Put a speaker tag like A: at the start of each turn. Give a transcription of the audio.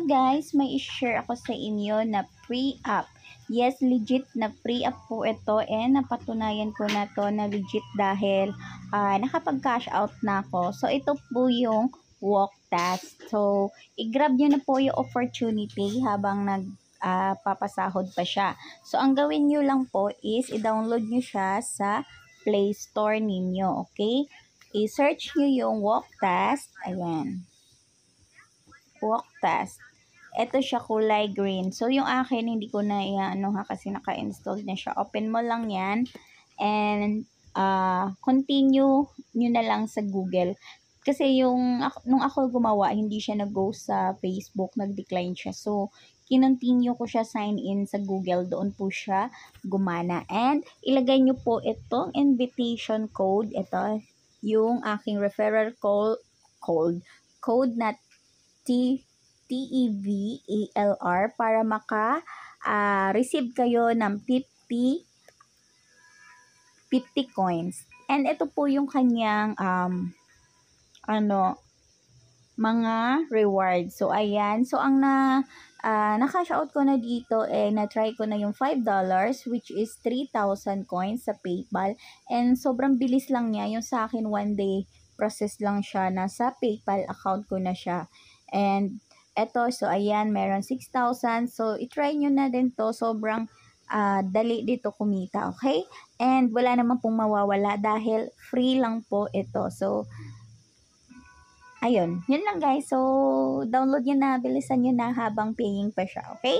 A: guys, may i-share ako sa inyo na pre-app. Yes, legit na pre-app po ito and napatunayan ko na to na legit dahil nakapag-cash out na ako. So ito po yung walk task. So i-grab nyo na po yung opportunity habang papasahod pa siya. So ang gawin nyo lang po is i-download nyo siya sa Play Store ninyo. Okay? I-search nyo yung walk task. Ayan. Walk task. Ito siya kulay green. So, yung akin, hindi ko na i-ano ha, kasi naka-install na siya. Open mo lang yan. And, continue nyo na lang sa Google. Kasi nung ako gumawa, hindi siya nag-go sa Facebook, nag-decline siya. So, kinontinue ko siya sign in sa Google. Doon po siya gumana. And, ilagay nyo po itong invitation code. Ito, yung aking referral code na TEVALR para receive kayo ng 50 coins. And ito po yung kanyang mga rewards. So ayan, so ang na-cash out ko na dito na-try ko na yung $5 which is 3,000 coins sa PayPal. And sobrang bilis lang niya. Yung sa akin 1 day process lang siya, nasa PayPal account ko na siya. And eto, so ayan, meron 6,000. So, itry nyo na din to. Sobrang dali dito kumita, okay? And wala naman pong mawawala dahil free lang po ito. So, ayun. Yun lang guys. So, download nyo na, bilisan nyo na habang paying pa siya, okay?